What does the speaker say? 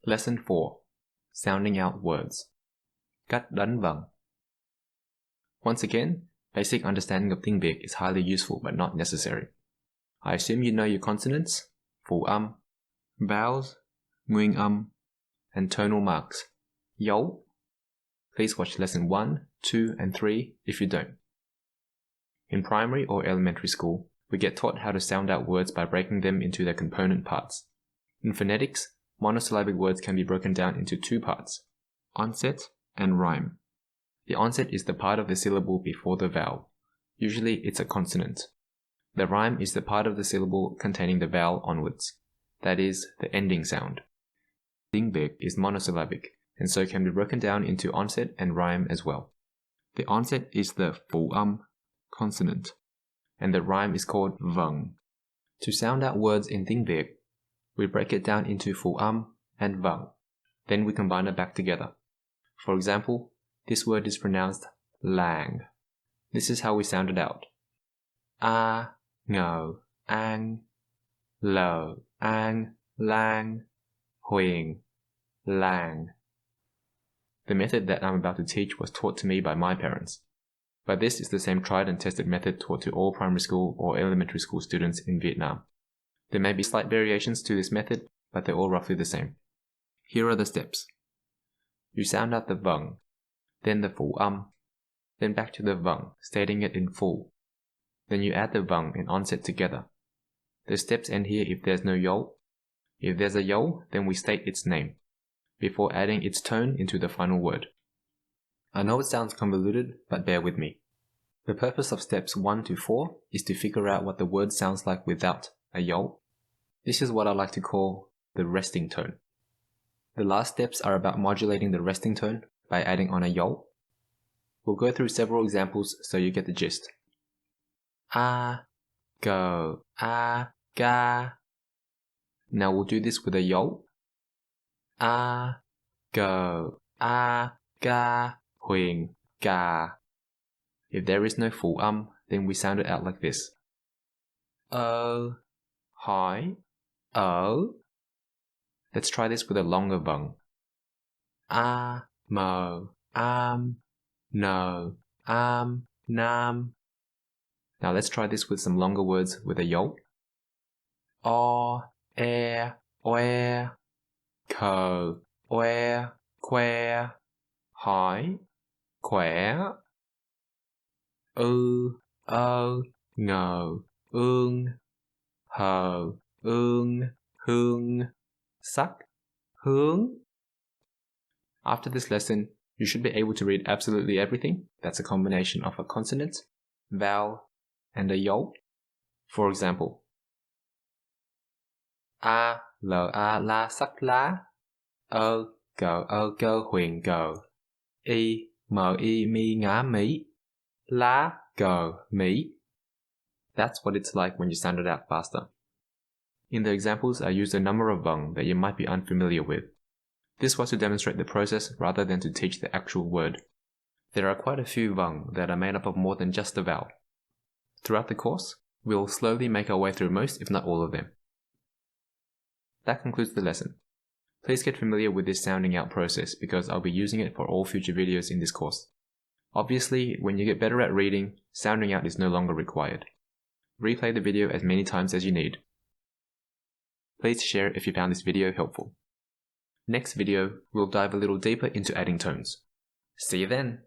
Lesson 4. Sounding out words. Cách đánh vần. Once again, basic understanding of tiếng Việt is highly useful but not necessary. I assume you know your consonants, phụ âm, vowels, nguyên âm, and tonal marks, dấu. Please watch lesson 1, 2, and 3 if you don't. In primary or elementary school, we get taught how to sound out words by breaking them into their component parts. In phonetics, monosyllabic words can be broken down into two parts, onset and rhyme. The onset is the part of the syllable before the vowel. Usually it's a consonant. The rhyme is the part of the syllable containing the vowel onwards, that is, the ending sound. Tiếng Việt is monosyllabic, and so can be broken down into onset and rhyme as well. The onset is the phụ âm, consonant, and the rhyme is called vần. To sound out words in tiếng Việt, we break it down into phụ âm and vần. Then we combine it back together. For example, this word is pronounced làng. This is how we sound it out. A, ngờ, an, lờ, an, lang, huyền, làng. The method that I'm about to teach was taught to me by my parents, but this is the same tried and tested method taught to all primary school or elementary school students in Vietnam. There may be slight variations to this method, but they're all roughly the same. Here are the steps. You sound out the vần, then the phụ âm, then back to the vần, stating it in full. Then you add the vần and onset together. The steps end here if there's no dấu. If there's a dấu, then we state its name, before adding its tone into the final word. I know it sounds convoluted, but bear with me. The purpose of steps 1 to 4 is to figure out what the word sounds like without a dấu. This is what I like to call the resting tone. The last steps are about modulating the resting tone by adding on a dấu. We'll go through several examples so you get the gist. A, go, a, ga. Now we'll do this with a dấu. A, go, a, ga, huyền, ga. If there is no phụ âm, then we sound it out like this. Hỏi, ở. Let's try this with a longer vần. A, mờ, am, nờ, am, nam. Now let's try this with some longer words with a dấu. O, e, oe, khờ, oe, que, hỏi, khỏe. Ngờ, ương, hờ, ương, hương, sắc, hướng. After this lesson, you should be able to read absolutely everything that's a combination of a consonant, vowel, and a dấu. For example, a, l, a, la, sắc, lá. Cơ, huyền, gờ. I, m, i, mi, ngã, mỹ. Lá, gờ, mỹ. That's what it's like when you sound it out faster. In the examples, I used a number of vần that you might be unfamiliar with. This was to demonstrate the process rather than to teach the actual word. There are quite a few vần that are made up of more than just a vowel. Throughout the course, we'll slowly make our way through most, if not all of them. That concludes the lesson. Please get familiar with this sounding out process because I'll be using it for all future videos in this course. Obviously, when you get better at reading, sounding out is no longer required. Replay the video as many times as you need. Please share if you found this video helpful. Next video, we'll dive a little deeper into adding tones. See you then!